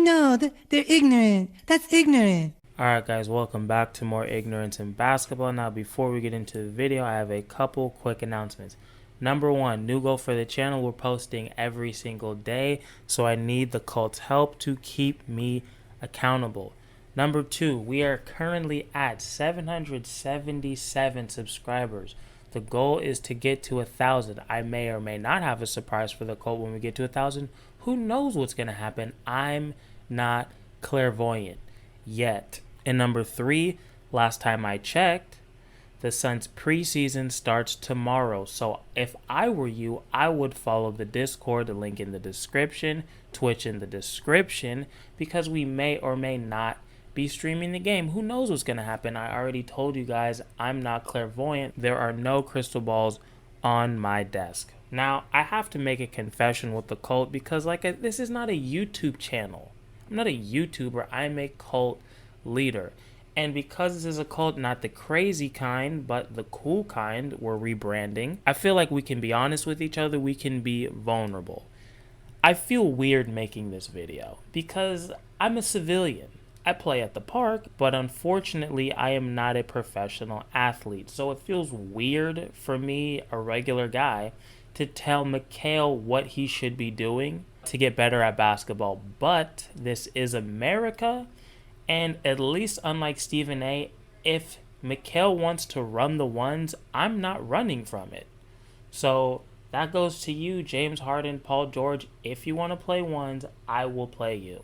No, they're ignorant. That's ignorant. Alright guys, welcome back to more ignorance in basketball. Now before we get into the video, I have a couple quick announcements. Number one, new goal for the channel, we're posting every single day, so I need the cult's help to keep me accountable. Number two, we are currently at 777 subscribers. The goal is to get to 1,000. I may or may not have a surprise for the cult when we get to 1,000. Who knows what's going to happen? I'm not clairvoyant yet. And number three, last time I checked, the Suns preseason starts tomorrow. So if I were you, I would follow the Discord, the link in the description, Twitch in the description, because we may or may not be streaming the game. Who knows what's going to happen? I already told you guys I'm not clairvoyant. There are no crystal balls on my desk. Now, I have to make a confession with the cult because this is not a YouTube channel. I'm not a YouTuber. I'm a cult leader. And because this is a cult, not the crazy kind, but the cool kind, we're rebranding. I feel like we can be honest with each other. We can be vulnerable. I feel weird making this video because I'm a civilian. I play at the park, but unfortunately, I am not a professional athlete. So it feels weird for me, a regular guy, to tell Mikal what he should be doing to get better at basketball. But this is America, and at least unlike Stephen A, if Mikal wants to run the ones, I'm not running from it. So that goes to you, James Harden, Paul George. If you want to play ones, I will play you.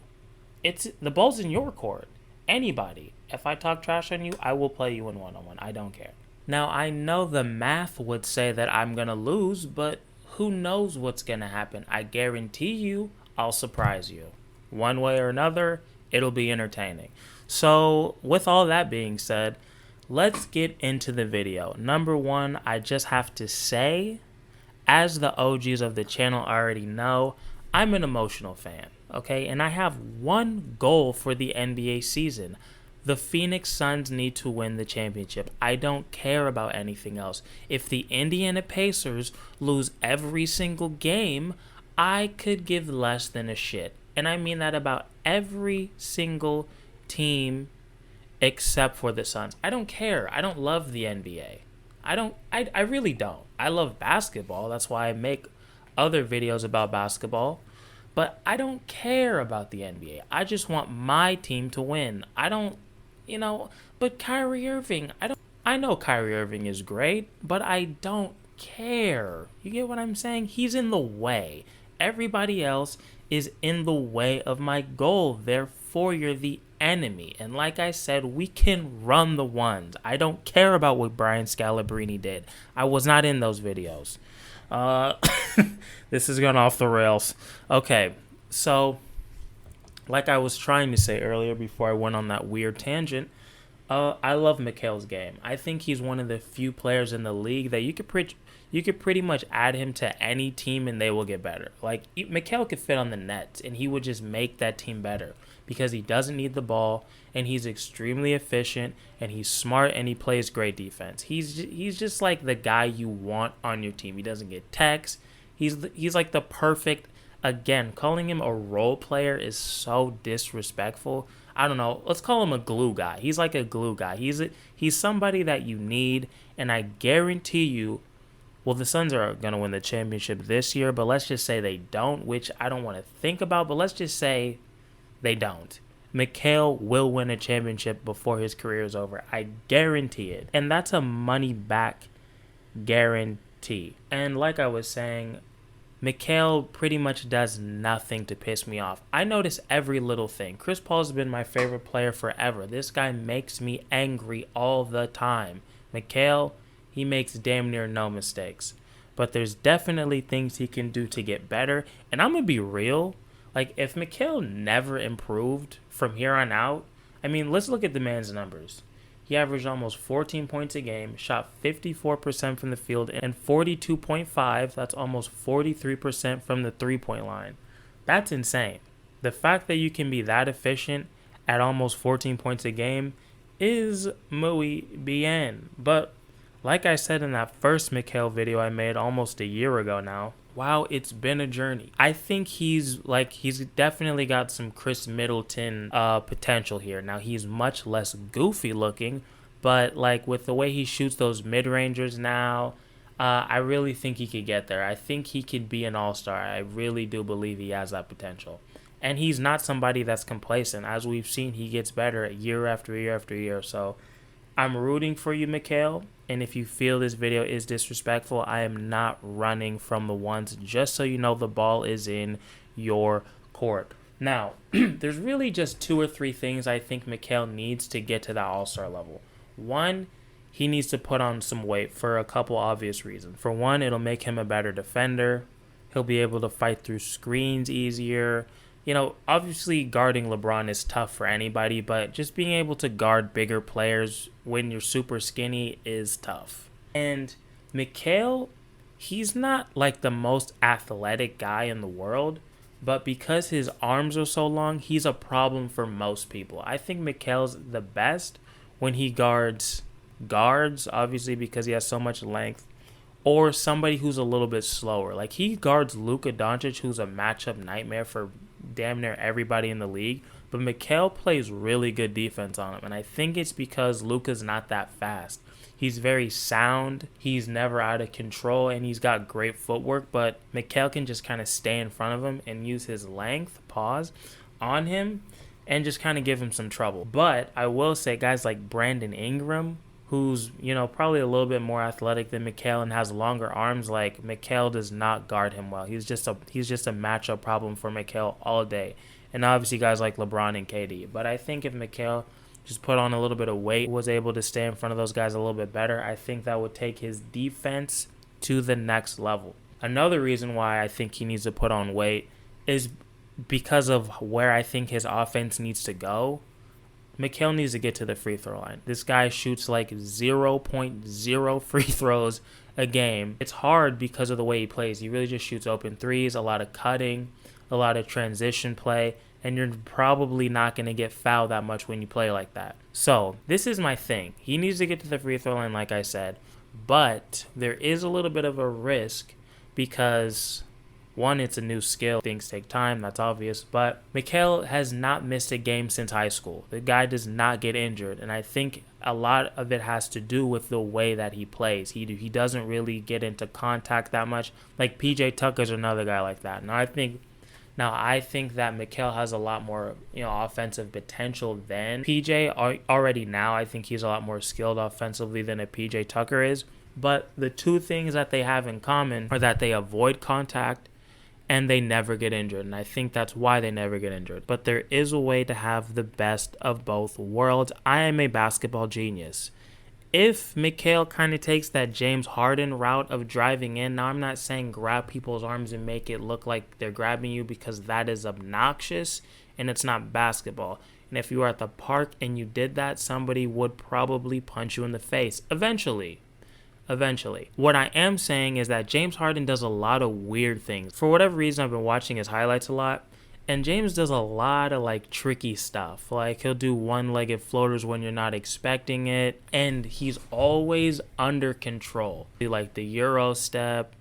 The ball's in your court. Anybody. If I talk trash on you, I will play you in one-on-one. I don't care. Now, I know the math would say that I'm going to lose, but who knows what's going to happen? I guarantee you, I'll surprise you. One way or another, it'll be entertaining. So, with all that being said, let's get into the video. Number one, I just have to say, as the OGs of the channel already know, I'm an emotional fan, okay? And I have one goal for the NBA season. The Phoenix Suns need to win the championship. I don't care about anything else. If the Indiana Pacers lose every single game, I could give less than a shit. And I mean that about every single team except for the Suns. I don't care. I don't love the NBA. I really don't. I love basketball. That's why I make other videos about basketball. But I don't care about the NBA. I just want my team to win. I don't, but Kyrie Irving, I know Kyrie Irving is great, but I don't care. You get what I'm saying? He's in the way. Everybody else is in the way of my goal. Therefore, you're the enemy. And like I said, we can run the ones. I don't care about what Brian Scalabrine did. I was not in those videos. This is going off the rails. Okay, so like I was trying to say earlier before I went on that weird tangent, I love Mikal's game. I think he's one of the few players in the league that you could pretty much add him to any team and they will get better. Like, Mikal could fit on the Nets and he would just make that team better because he doesn't need the ball and he's extremely efficient and he's smart and he plays great defense. He's just like the guy you want on your team. He doesn't get texts. He's like the perfect, again, calling him a role player is so disrespectful. I don't know. Let's call him a glue guy. He's like a glue guy. He's somebody that you need, and I guarantee you, well, the Suns are going to win the championship this year, but let's just say they don't, which I don't want to think about, but let's just say they don't. Mikal will win a championship before his career is over. I guarantee it. And that's a money back guarantee. And like I was saying, Mikal pretty much does nothing to piss me off. I notice every little thing. Chris Paul's been my favorite player forever. This guy makes me angry all the time. Mikal, he makes damn near no mistakes. But there's definitely things he can do to get better. And I'm going to be real. Like, if Mikal never improved from here on out, I mean, let's look at the man's numbers. He averaged almost 14 points a game, shot 54% from the field, and 42.5, that's almost 43% from the three-point line. That's insane. The fact that you can be that efficient at almost 14 points a game is muy bien. But like I said in that first Mikal video I made almost a year ago now, wow, it's been a journey. I think he's definitely got some Chris Middleton potential here. Now he's much less goofy looking, but like with the way he shoots those mid-rangers now, I really think he could get there. I think he could be an all-star. I really do believe he has that potential. And he's not somebody that's complacent. As we've seen, he gets better year after year after year. So I'm rooting for you, Mikal. And if you feel this video is disrespectful, I am not running from the ones. Just so you know, the ball is in your court. Now, there's really just 2 or 3 things I think Mikal needs to get to that all-star level. One, he needs to put on some weight for a couple obvious reasons. For one, it'll make him a better defender. He'll be able to fight through screens easier. You know, obviously guarding LeBron is tough for anybody, but just being able to guard bigger players when you're super skinny is tough. And Mikal, he's not like the most athletic guy in the world, but because his arms are so long, he's a problem for most people. I think Mikal's the best when he guards, obviously because he has so much length, or somebody who's a little bit slower. Like he guards Luka Doncic, who's a matchup nightmare for damn near everybody in the league, but Mikal plays really good defense on him, and I think it's because Luka's not that fast. He's very sound, he's never out of control, and he's got great footwork, but Mikal can just kind of stay in front of him and use his length, on him, and just kind of give him some trouble. But I will say guys like Brandon Ingram, who's, you know, probably a little bit more athletic than Mikal and has longer arms, like Mikal does not guard him well. He's just a matchup problem for Mikal all day. And obviously guys like LeBron and KD. But I think if Mikal just put on a little bit of weight, was able to stay in front of those guys a little bit better, I think that would take his defense to the next level. Another reason why I think he needs to put on weight is because of where I think his offense needs to go. Mikal needs to get to the free throw line. This guy shoots like 0.0 free throws a game. It's hard because of the way he plays. He really just shoots open threes, a lot of cutting, a lot of transition play, and you're probably not going to get fouled that much when you play like that. So this is my thing. He needs to get to the free throw line, like I said, but there is a little bit of a risk because one, it's a new skill. Things take time, that's obvious. But Mikal has not missed a game since high school. The guy does not get injured. And I think a lot of it has to do with the way that he plays. He doesn't really get into contact that much. Like PJ Tucker's another guy like that. Now I think that Mikal has a lot more, you know, offensive potential than PJ. Already now, I think he's a lot more skilled offensively than a PJ Tucker is. But the 2 things that they have in common are that they avoid contact and they never get injured, and I think that's why they never get injured. But there is a way to have the best of both worlds. I am a basketball genius. If Mikal kind of takes that James Harden route of driving in, now I'm not saying grab people's arms and make it look like they're grabbing you because that is obnoxious and it's not basketball. And if you were at the park and you did that, somebody would probably punch you in the face eventually. What I am saying is that James Harden does a lot of weird things. For whatever reason, I've been watching his highlights a lot, and James does a lot of like tricky stuff. Like he'll do one-legged floaters when you're not expecting it, and he's always under control. Like the Euro step,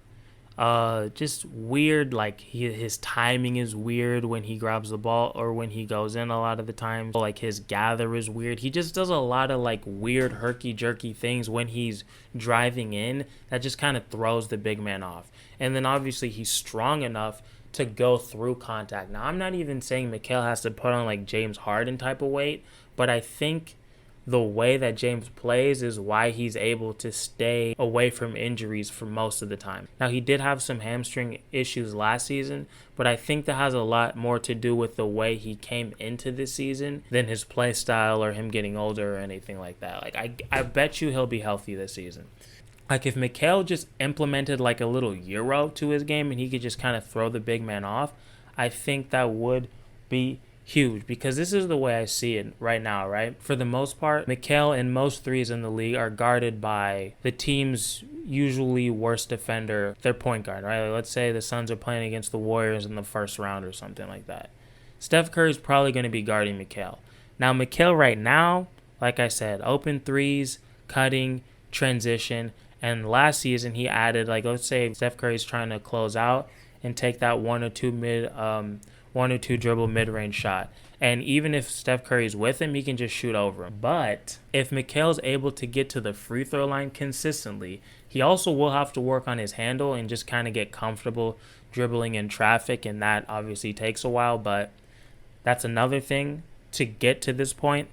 just weird. Like his timing is weird when he grabs the ball or when he goes in a lot of the times. Like his gather is weird. He just does a lot of like weird herky-jerky things when he's driving in that just kind of throws the big man off. And then obviously he's strong enough to go through contact. Now I'm not even saying Mikal has to put on like James Harden type of weight, but I think the way that James plays is why he's able to stay away from injuries for most of the time. Now, he did have some hamstring issues last season, but I think that has a lot more to do with the way he came into this season than his play style or him getting older or anything like that. Like, I bet you he'll be healthy this season. Like, if Mikal just implemented like a little Euro to his game and he could just kind of throw the big man off, I think that would be huge, because this is the way I see it right now, right? For the most part, Mikal and most threes in the league are guarded by the team's usually worst defender, their point guard, right? Let's say the Suns are playing against the Warriors in the first round or something like that. Steph Curry is probably going to be guarding Mikal. Now, Mikal right now, like I said, open threes, cutting, transition, And last season he added, like, let's say Steph Curry's trying to close out and take that one or two dribble mid-range shot. And even if Steph Curry's with him, he can just shoot over him. But if Mikal's able to get to the free throw line consistently, he also will have to work on his handle and just kind of get comfortable dribbling in traffic, and that obviously takes a while, but that's another thing to get to this point.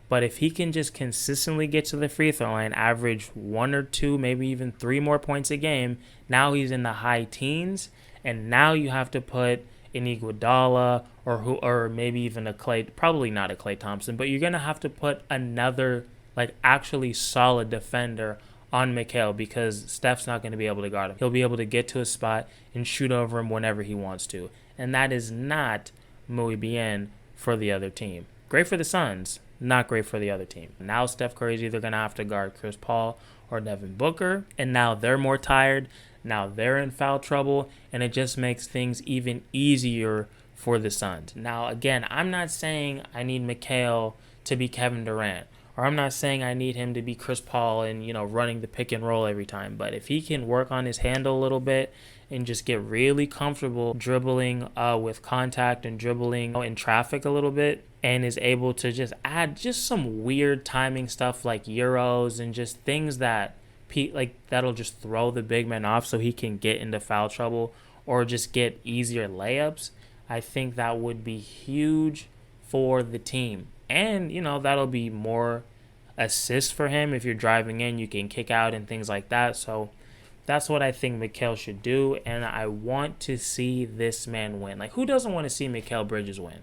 But if he can just consistently get to the free throw line, average 1 or 2, maybe even 3 more points a game, now he's in the high teens, and now you have to put an Iguodala or maybe even a Clay, probably not a Clay Thompson, but you're going to have to put another like actually solid defender on Mikal, because Steph's not going to be able to guard him. He'll be able to get to a spot and shoot over him whenever he wants to. And that is not muy bien for the other team. Great for the Suns, not great for the other team. Now Steph Curry's either going to have to guard Chris Paul or Devin Booker, and now they're more tired. Now they're in foul trouble, and it just makes things even easier for the Suns. Now, again, I'm not saying I need Mikal to be Kevin Durant, or I'm not saying I need him to be Chris Paul and, running the pick and roll every time. But if he can work on his handle a little bit and just get really comfortable dribbling with contact and dribbling in traffic a little bit, and is able to just add just some weird timing stuff like Euros and just things that that'll just throw the big man off so he can get into foul trouble or just get easier layups, I think that would be huge for the team. And, that'll be more assists for him. If you're driving in, you can kick out and things like that. So that's what I think Mikal should do, and I want to see this man win. Like, who doesn't want to see Mikal Bridges win?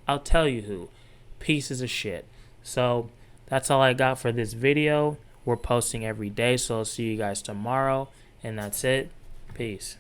I'll tell you who. Pieces of shit. So that's all I got for this video. We're posting every day, so I'll see you guys tomorrow, and that's it. Peace.